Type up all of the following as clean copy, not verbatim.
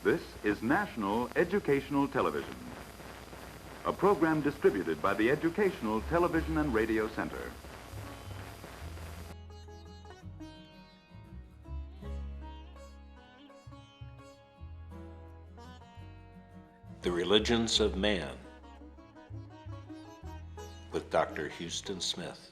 This is National Educational Television, a program distributed by the Educational Television and Radio Center. The Religions of Man with Dr. Huston Smith.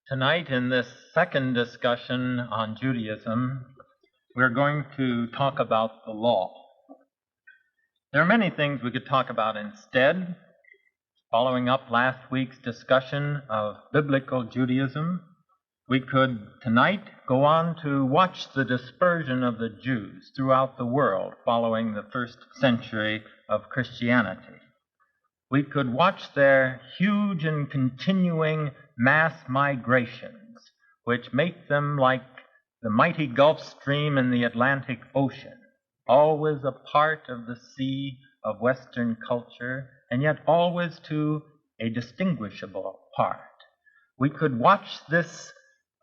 Tonight, in this second discussion on Judaism, we're going to talk about the law. There are many things we could talk about instead. Following up last week's discussion of biblical Judaism, we could tonight go on to watch the dispersion of the Jews throughout the world following the first century of Christianity. We could watch their huge and continuing mass migrations, which make them like the mighty Gulf Stream in the Atlantic Ocean, always a part of the sea of Western culture, and yet always to a distinguishable part. We could watch this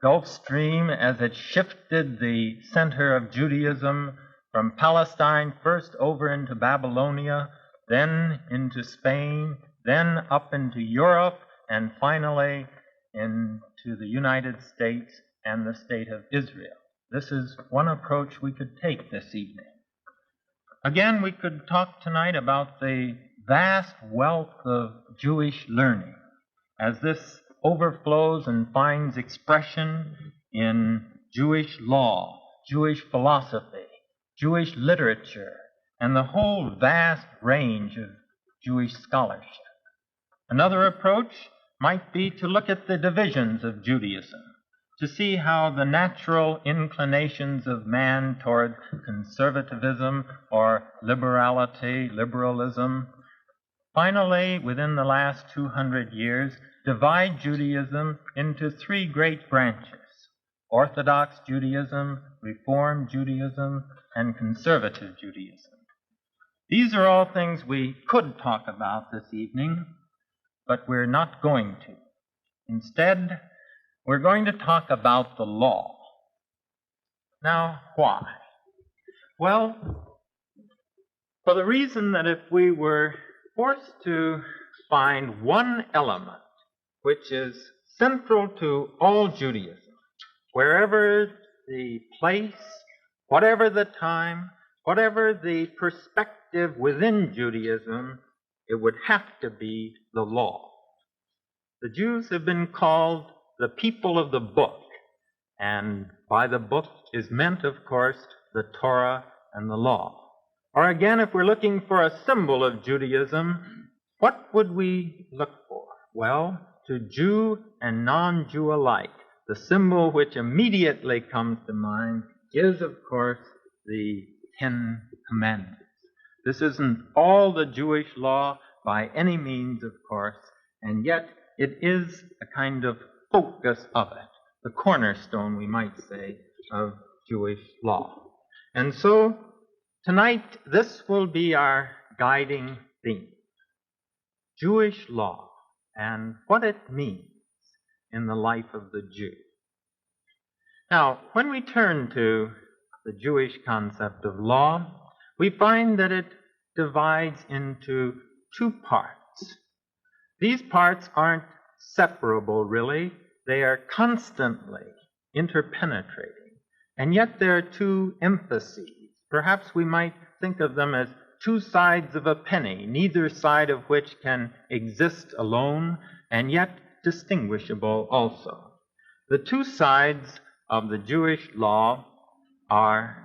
Gulf Stream as it shifted the center of Judaism from Palestine first over into Babylonia, then into Spain, then up into Europe, and finally into the United States and the state of Israel. This is one approach we could take this evening. Again, we could talk tonight about the vast wealth of Jewish learning as this overflows and finds expression in Jewish law, Jewish philosophy, Jewish literature, and the whole vast range of Jewish scholarship. Another approach might be to look at the divisions of Judaism, to see how the natural inclinations of man toward conservatism or liberalism, finally, within the last 200 years, divide Judaism into three great branches: Orthodox Judaism, Reform Judaism, and Conservative Judaism. These are all things we could talk about this evening, but we're not going to. Instead, we're going to talk about the law. Now, why? Well, for the reason that if we were forced to find one element which is central to all Judaism, wherever the place, whatever the time, whatever the perspective within Judaism, it would have to be the law. The Jews have been called the people of the book, and by the book is meant, of course, the Torah and the law. Or again, if we're looking for a symbol of Judaism, what would we look for? Well, to Jew and non-Jew alike, the symbol which immediately comes to mind is, of course, the Ten Commandments. This isn't all the Jewish law by any means, of course, and yet it is a kind of focus of it, the cornerstone, we might say, of Jewish law. And so, tonight, this will be our guiding theme: Jewish law and what it means in the life of the Jew. Now, when we turn to the Jewish concept of law, we find that it divides into two parts. These parts aren't separable, really. They are constantly interpenetrating. And yet there are two emphases. Perhaps we might think of them as two sides of a penny, neither side of which can exist alone, and yet distinguishable also. The two sides of the Jewish law are,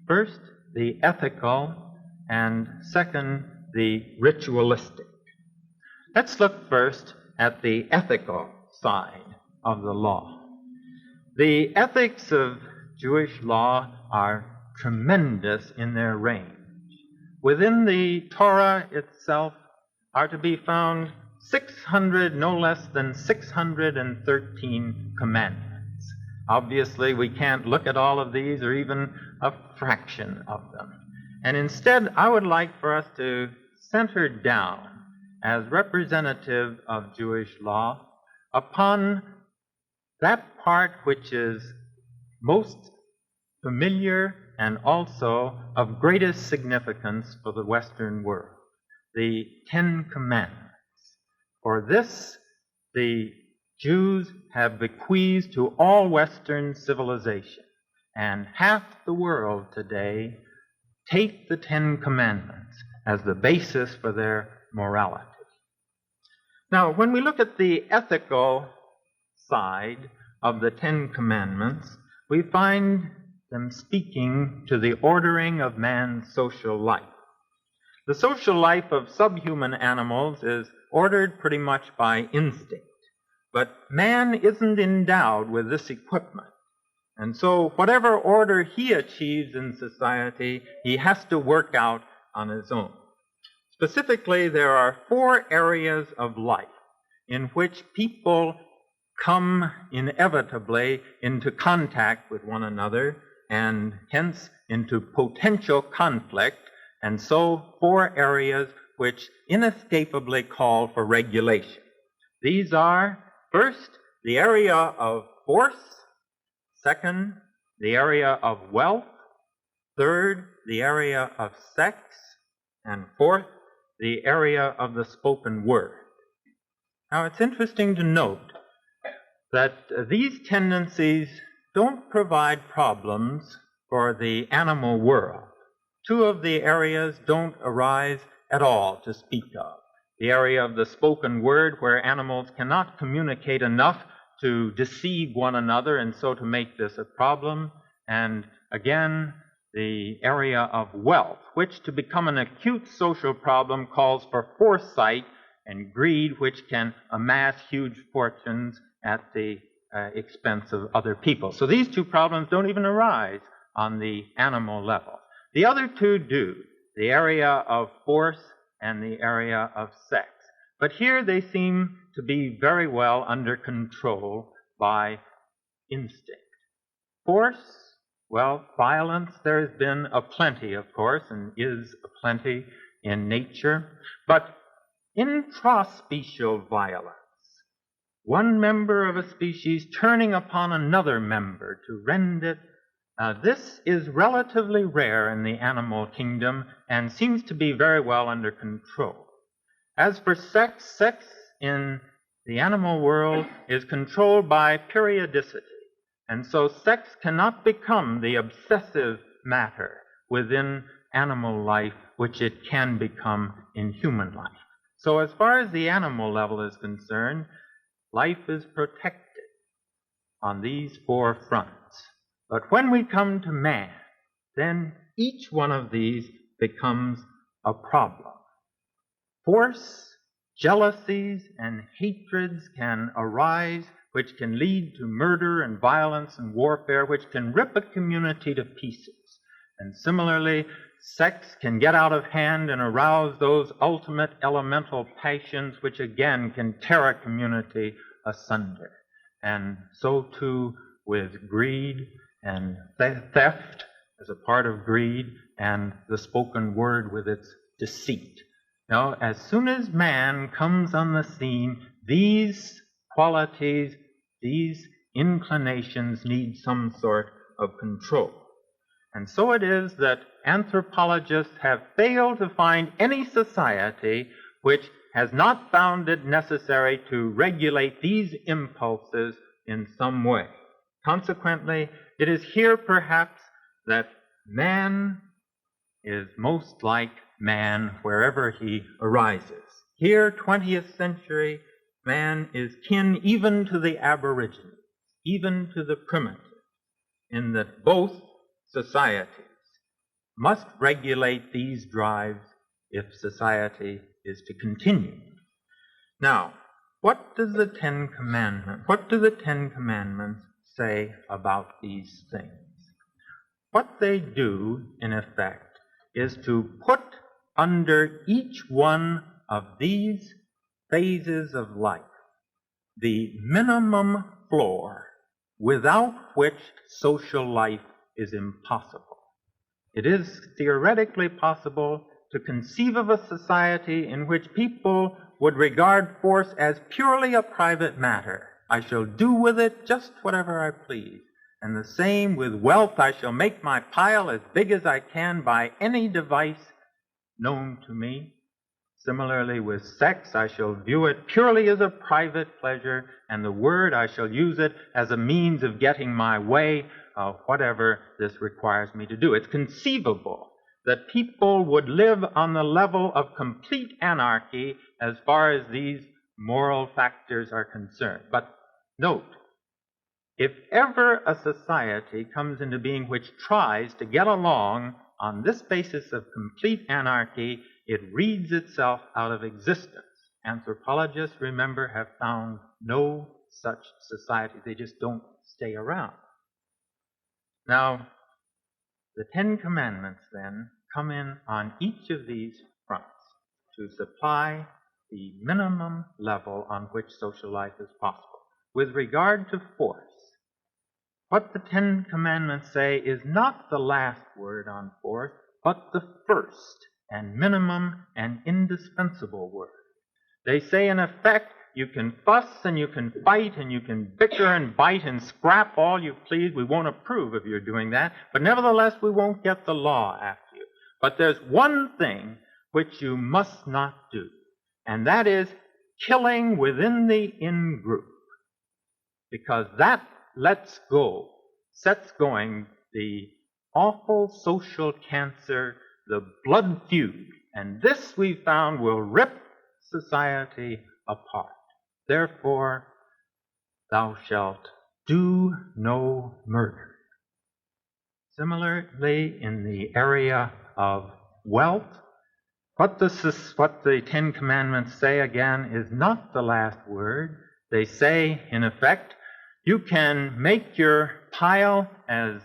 first, the ethical, and second, the ritualistic. Let's look first at the ethical side of the law. The ethics of Jewish law are tremendous in their range. Within the Torah itself are to be found no less than 613 commandments. Obviously, we can't look at all of these or even a fraction of them. And instead, I would like for us to center down as representative of Jewish law upon that part which is most familiar and also of greatest significance for the Western world, the Ten Commandments. For this, the Jews have bequeathed to all Western civilization, and half the world today take the Ten Commandments as the basis for their morality. Now, when we look at the ethical side of the Ten Commandments, we find them speaking to the ordering of man's social life. The social life of subhuman animals is ordered pretty much by instinct, but man isn't endowed with this equipment. And so whatever order he achieves in society, he has to work out on his own. Specifically, there are 4 areas of life in which people come inevitably into contact with one another and hence into potential conflict, and so 4 areas which inescapably call for regulation. These are, first, the area of force; second, the area of wealth; third, the area of sex; and fourth, the area of the spoken word. Now, it's interesting to note that these tendencies don't provide problems for the animal world. 2 of the areas don't arise at all to speak of. The area of the spoken word, where animals cannot communicate enough to deceive one another and so to make this a problem. And again, the area of wealth, which to become an acute social problem calls for foresight and greed, which can amass huge fortunes at the expense of other people. So these 2 problems don't even arise on the animal level. The other 2 do, the area of force and the area of sex. But here they seem to be very well under control by instinct. Force, well, violence, there has been aplenty, of course, and is aplenty in nature. But intraspecial violence, one member of a species turning upon another member to rend it, this is relatively rare in the animal kingdom and seems to be very well under control. As for sex, sex in the animal world is controlled by periodicity, and so sex cannot become the obsessive matter within animal life which it can become in human life. So as far as the animal level is concerned, life is protected on these 4 fronts. But when we come to man, then each one of these becomes a problem. Force, jealousies, and hatreds can arise, which can lead to murder and violence and warfare, which can rip a community to pieces. And similarly, sex can get out of hand and arouse those ultimate elemental passions, which again can tear a community asunder. And so too with greed and theft as a part of greed, and the spoken word with its deceit. Now, as soon as man comes on the scene, these qualities, these inclinations need some sort of control. And so it is that anthropologists have failed to find any society which has not found it necessary to regulate these impulses in some way. Consequently, it is here perhaps that man is most like man wherever he arises. Here, 20th century, man is kin even to the aborigines, even to the primitive, in that both societies must regulate these drives if society is to continue. Now, what do the Ten Commandments say about these things? What they do, in effect, is to put under each one of these phases of life the minimum floor without which social life is impossible. It is theoretically possible to conceive of a society in which people would regard force as purely a private matter. I shall do with it just whatever I please. And the same with wealth. I shall make my pile as big as I can by any device known to me. Similarly with sex, I shall view it purely as a private pleasure, and the word, I shall use it as a means of getting my way, whatever this requires me to do. It's conceivable that people would live on the level of complete anarchy as far as these moral factors are concerned. But note, if ever a society comes into being which tries to get along on this basis of complete anarchy, it reads itself out of existence. Anthropologists, remember, have found no such society. They just don't stay around. Now, the Ten Commandments, then, come in on each of these fronts to supply the minimum level on which social life is possible. With regard to force, what the Ten Commandments say is not the last word on force, but the first and minimum and indispensable word. They say, in effect, you can fuss and you can fight and you can bicker and bite and scrap all you please. We won't approve of your doing that, but nevertheless we won't get the law after you. But there's one thing which you must not do, and that is killing within the in-group, because that sets going the awful social cancer, the blood feud, and this we found will rip society apart. Therefore, thou shalt do no murder. Similarly, in the area of wealth, what the Ten Commandments say, again, is not the last word. They say, in effect, you can make your pile as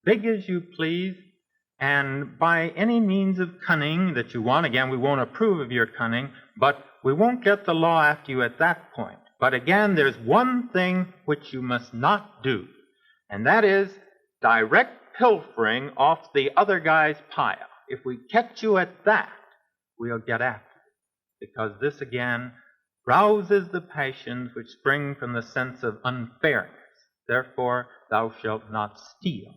big as you please, and by any means of cunning that you want. Again, we won't approve of your cunning, but we won't get the law after you at that point. But again, there's one thing which you must not do, and that is direct pilfering off the other guy's pile. If we catch you at that, we'll get after you, because this again rouses the passions which spring from the sense of unfairness. Therefore, thou shalt not steal.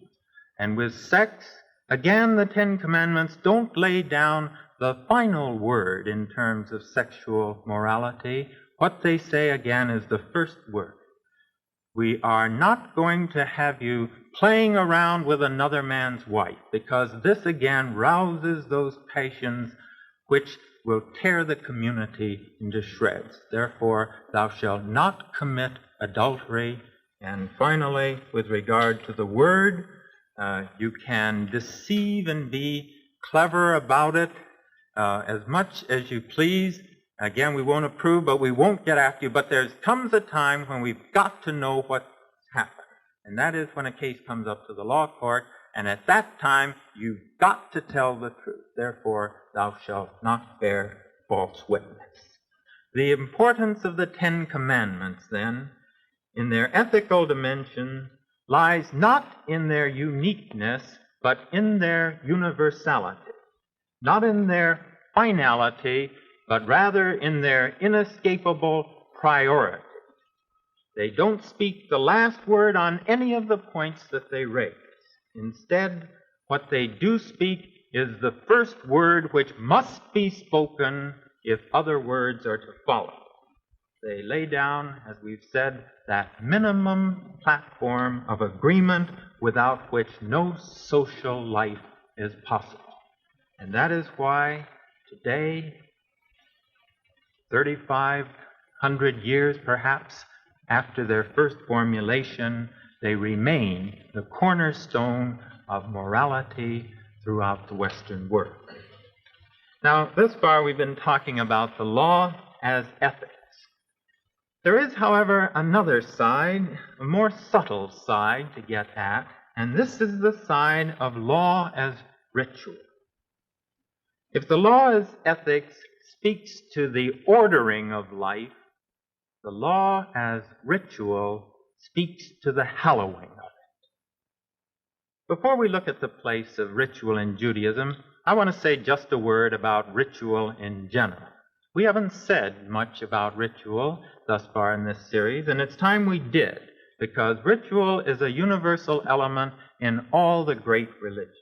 And with sex, again, the Ten Commandments don't lay down the final word in terms of sexual morality. What they say, again, is the first word. We are not going to have you playing around with another man's wife, because this, again, rouses those passions which will tear the community into shreds. Therefore, thou shalt not commit adultery. And finally, with regard to the word, you can deceive and be clever about it as much as you please. Again, we won't approve, but we won't get after you. But there comes a time when we've got to know what's happened. And that is when a case comes up to the law court, and at that time, you've got to tell the truth. Therefore, thou shalt not bear false witness. The importance of the Ten Commandments, then, in their ethical dimension, lies not in their uniqueness, but in their universality. Not in their finality, but rather in their inescapable priority. They don't speak the last word on any of the points that they raise. Instead, what they do speak is the first word which must be spoken if other words are to follow. They lay down, as we've said, that minimum platform of agreement without which no social life is possible. And that is why today, 3,500 years perhaps after their first formulation, they remain the cornerstone of morality throughout the Western world. Now, thus far we've been talking about the law as ethics. There is, however, another side, a more subtle side to get at, and this is the side of law as ritual. If the law as ethics speaks to the ordering of life, the law as ritual speaks to the hallowing of it. Before we look at the place of ritual in Judaism, I want to say just a word about ritual in general. We haven't said much about ritual thus far in this series, and it's time we did, because ritual is a universal element in all the great religions.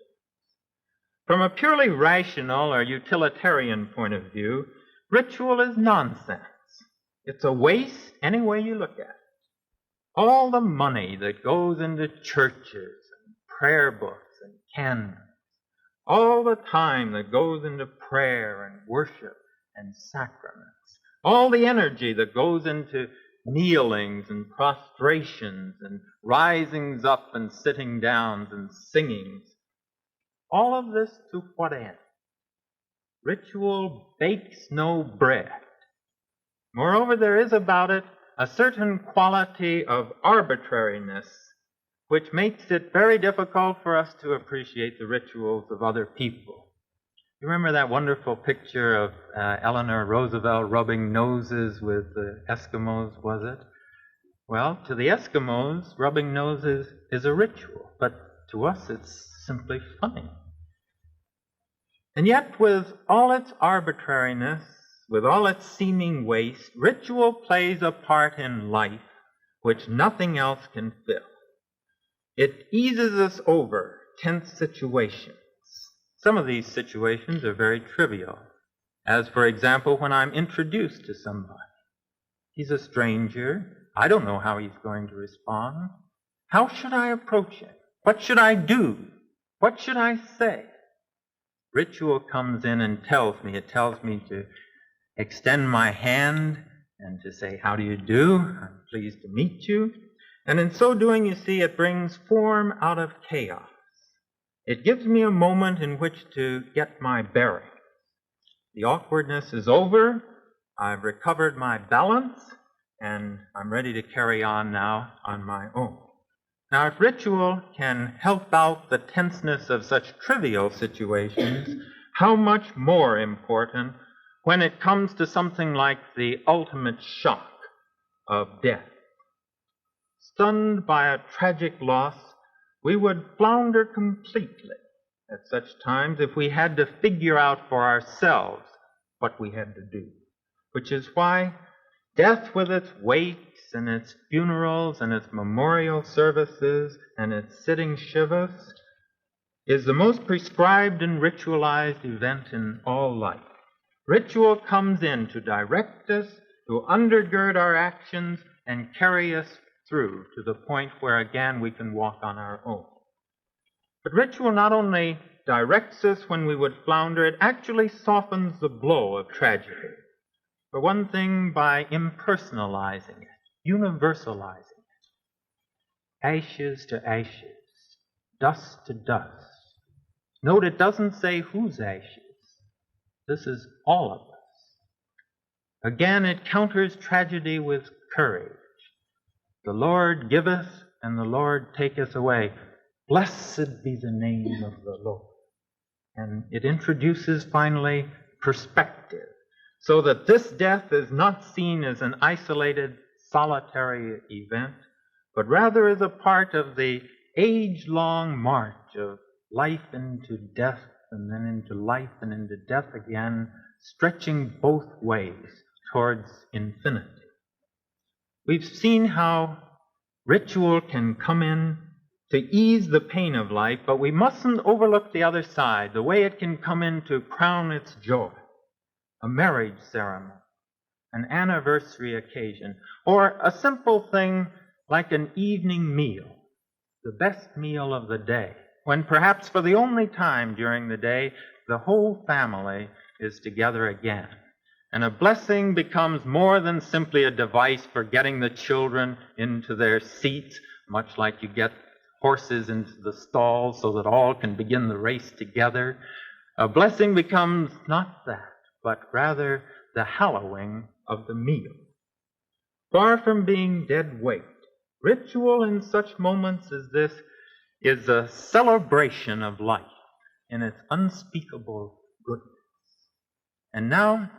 From a purely rational or utilitarian point of view, ritual is nonsense. It's a waste any way you look at it. All the money that goes into churches and prayer books and candles, all the time that goes into prayer and worship and sacraments, all the energy that goes into kneelings and prostrations and risings up and sitting downs and singings, all of this to what end? Ritual bakes no bread. Moreover, there is about it a certain quality of arbitrariness which makes it very difficult for us to appreciate the rituals of other people. You remember that wonderful picture of Eleanor Roosevelt rubbing noses with the Eskimos, was it? Well, to the Eskimos, rubbing noses is a ritual, but to us it's simply funny. And yet, with all its arbitrariness, with all its seeming waste, ritual plays a part in life which nothing else can fill. It eases us over tense situations. Some of these situations are very trivial, as, for example, when I'm introduced to somebody. He's a stranger. I don't know how he's going to respond. How should I approach him? What should I do? What should I say? Ritual comes in and tells me. It tells me to extend my hand and to say, how do you do? I'm pleased to meet you. And in so doing, you see, it brings form out of chaos. It gives me a moment in which to get my bearings. The awkwardness is over. I've recovered my balance, and I'm ready to carry on now on my own. Now, if ritual can help out the tenseness of such trivial situations, how much more important when it comes to something like the ultimate shock of death. Stunned by a tragic loss, we would flounder completely at such times if we had to figure out for ourselves what we had to do, which is why death, with its wakes and its funerals and its memorial services and its sitting shivas, is the most prescribed and ritualized event in all life. Ritual comes in to direct us, to undergird our actions, and carry us through to the point where again we can walk on our own. But ritual not only directs us when we would flounder, it actually softens the blow of tragedy. For one thing, by impersonalizing it, universalizing it. Ashes to ashes, dust to dust. Note it doesn't say whose ashes. This is all of us. Again, it counters tragedy with courage. The Lord giveth, and the Lord taketh away. Blessed be the name of the Lord. And it introduces, finally, perspective, so that this death is not seen as an isolated, solitary event, but rather as a part of the age-long march of life into death, and then into life and into death again, stretching both ways towards infinity. We've seen how ritual can come in to ease the pain of life, but we mustn't overlook the other side, the way it can come in to crown its joy. A marriage ceremony, an anniversary occasion, or a simple thing like an evening meal, the best meal of the day, when perhaps for the only time during the day, the whole family is together again. And a blessing becomes more than simply a device for getting the children into their seats, much like you get horses into the stalls so that all can begin the race together. A blessing becomes not that, but rather the hallowing of the meal. far from being dead weight. Ritual in such moments as this is a celebration of life in its unspeakable goodness. And now,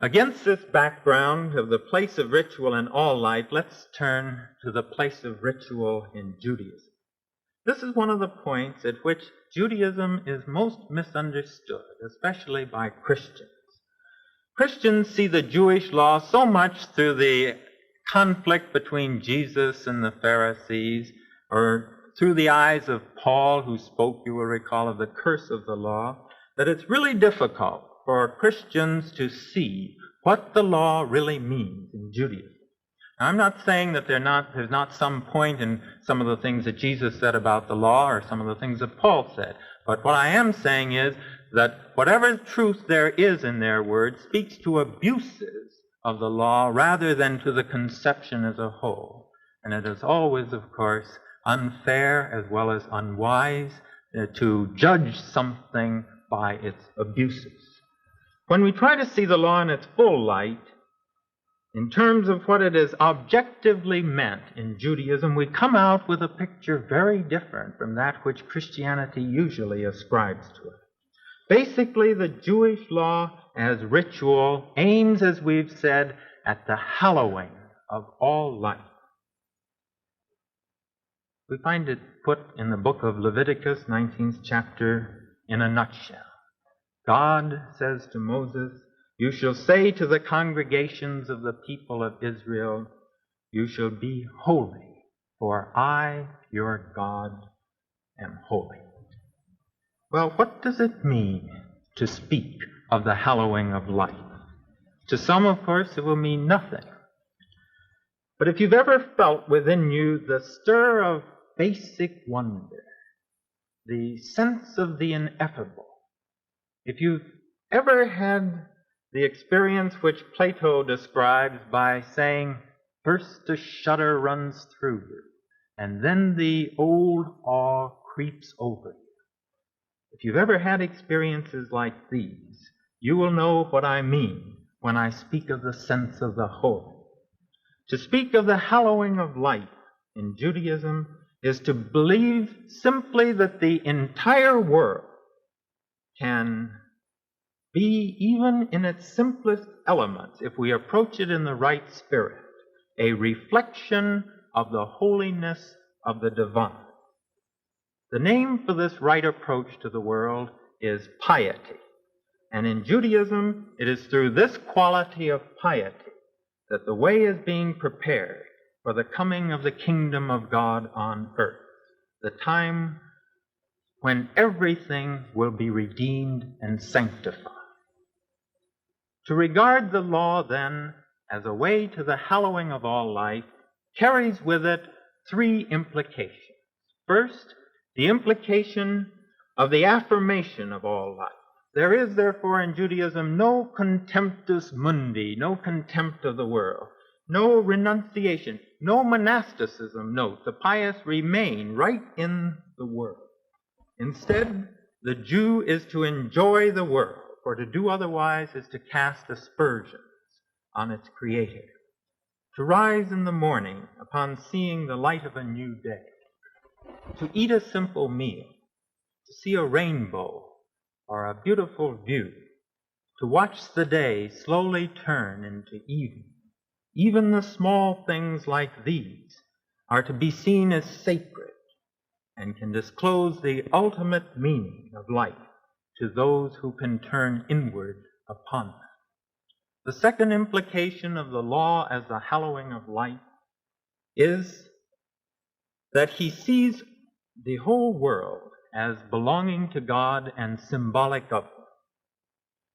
against this background of the place of ritual in all life, let's turn to the place of ritual in Judaism. This is one of the points at which Judaism is most misunderstood, especially by Christians. Christians see the Jewish law so much through the conflict between Jesus and the Pharisees, or through the eyes of Paul, who spoke, you will recall, of the curse of the law, that it's really difficult for Christians to see what the law really means in Judaism. Now, I'm not saying that there's not some point in some of the things that Jesus said about the law or some of the things that Paul said. But what I am saying is that whatever truth there is in their words speaks to abuses of the law rather than to the conception as a whole. And it is always, of course, unfair as well as unwise to judge something by its abuses. When we try to see the law in its full light, in terms of what it is objectively meant in Judaism, we come out with a picture very different from that which Christianity usually ascribes to it. Basically, the Jewish law as ritual aims, as we've said, at the hallowing of all life. We find it put in the book of Leviticus, 19th chapter, in a nutshell. God says to Moses, "You shall say to the congregations of the people of Israel, you shall be holy, for I, your God, am holy." Well, what does it mean to speak of the hallowing of life? To some, of course, it will mean nothing. But if you've ever felt within you the stir of basic wonder, the sense of the ineffable, if you've ever had the experience which Plato describes by saying, first a shudder runs through you, and then the old awe creeps over you. If you've ever had experiences like these, you will know what I mean when I speak of the sense of the holy. To speak of the hallowing of life in Judaism is to believe simply that the entire world can be, even in its simplest elements, if we approach it in the right spirit, a reflection of the holiness of the divine. The name for this right approach to the world is piety. And in Judaism, it is through this quality of piety that the way is being prepared for the coming of the kingdom of God on earth, the time when everything will be redeemed and sanctified. To regard the law, then, as a way to the hallowing of all life carries with it three implications. First, the implication of the affirmation of all life. There is, therefore, in Judaism no contemptus mundi, no contempt of the world, no renunciation, no monasticism. Note, the pious remain right in the world. Instead, the Jew is to enjoy the world, for to do otherwise is to cast aspersions on its Creator. To rise in the morning upon seeing the light of a new day, to eat a simple meal, to see a rainbow or a beautiful view, to watch the day slowly turn into evening. Even the small things like these are to be seen as sacred and can disclose the ultimate meaning of life to those who can turn inward upon them. The second implication of the law as the hallowing of life is that he sees the whole world as belonging to God and symbolic of him.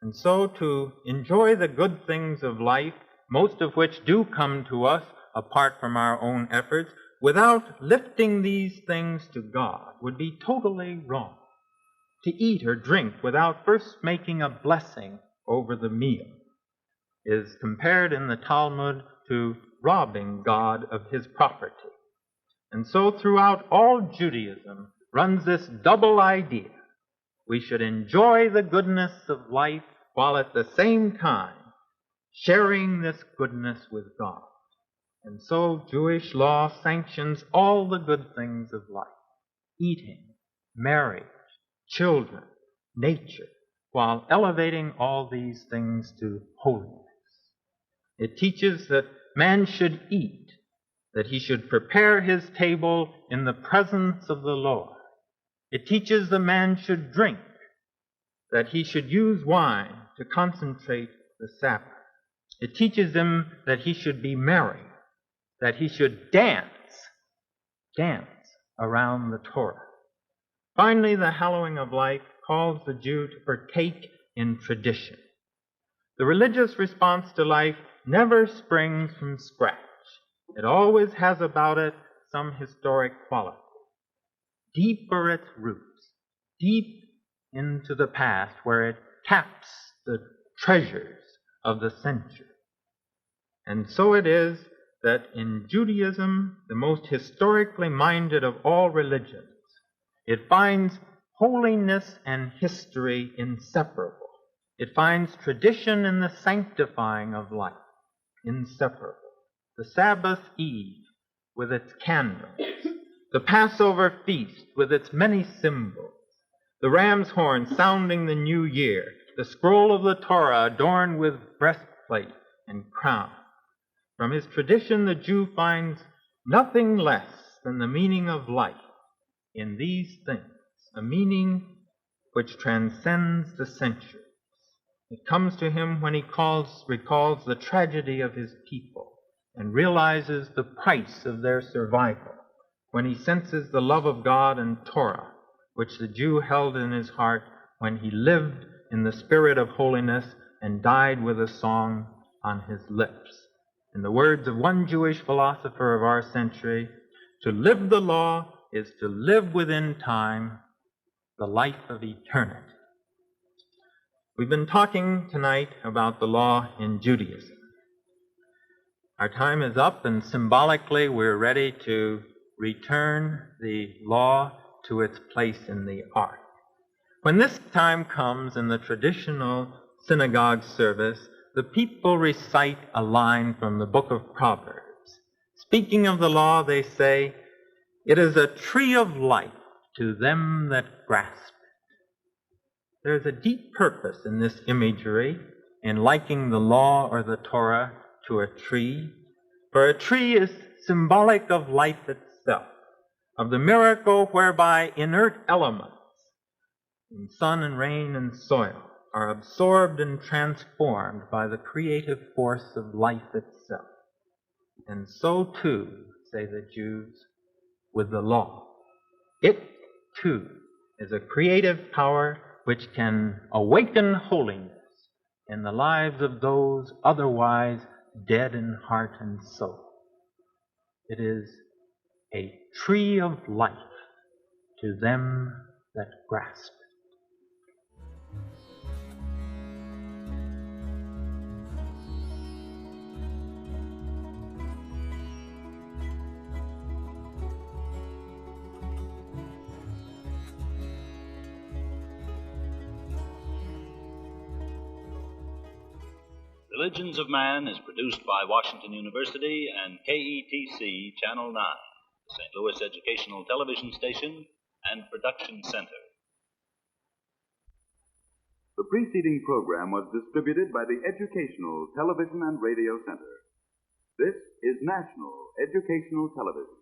And so to enjoy the good things of life, most of which do come to us apart from our own efforts, without lifting these things to God would be totally wrong. To eat or drink without first making a blessing over the meal is compared in the Talmud to robbing God of his property. And so throughout all Judaism runs this double idea. We should enjoy the goodness of life while at the same time sharing this goodness with God. And so Jewish law sanctions all the good things of life: eating, marriage, children, nature, while elevating all these things to holiness. It teaches that man should eat, that he should prepare his table in the presence of the Lord. It teaches the man should drink, that he should use wine to concentrate the Sabbath. It teaches him that he should be merry, that he should dance around the Torah. Finally, the hallowing of life calls the Jew to partake in tradition. The religious response to life never springs from scratch. It always has about it some historic quality. Deep are its roots, deep into the past, where it taps the treasures of the century. And so it is that in Judaism, the most historically minded of all religions, it finds holiness and history inseparable. It finds tradition in the sanctifying of life inseparable. The Sabbath Eve with its candles, the Passover feast with its many symbols, the ram's horn sounding the new year, the scroll of the Torah adorned with breastplate and crown. From his tradition, the Jew finds nothing less than the meaning of life in these things, a meaning which transcends the centuries. It comes to him when he recalls the tragedy of his people and realizes the price of their survival, when he senses the love of God and Torah, which the Jew held in his heart when he lived in the spirit of holiness and died with a song on his lips. In the words of one Jewish philosopher of our century, to live the law is to live within time the life of eternity. We've been talking tonight about the law in Judaism. Our time is up, and symbolically we're ready to return the law to its place in the ark. When this time comes in the traditional synagogue service, the people recite a line from the book of Proverbs. Speaking of the law, they say, "It is a tree of life to them that grasp it." There is a deep purpose in this imagery in liking the law or the Torah to a tree, for a tree is symbolic of life itself, of the miracle whereby inert elements in sun and rain and soil are absorbed and transformed by the creative force of life itself. And so too, say the Jews, with the law. It too is a creative power which can awaken holiness in the lives of those otherwise dead in heart and soul. It is a tree of life to them that grasp it. Religions of Man is produced by Washington University and KETC Channel 9, the St. Louis Educational Television Station and Production Center. The preceding program was distributed by the Educational Television and Radio Center. This is National Educational Television.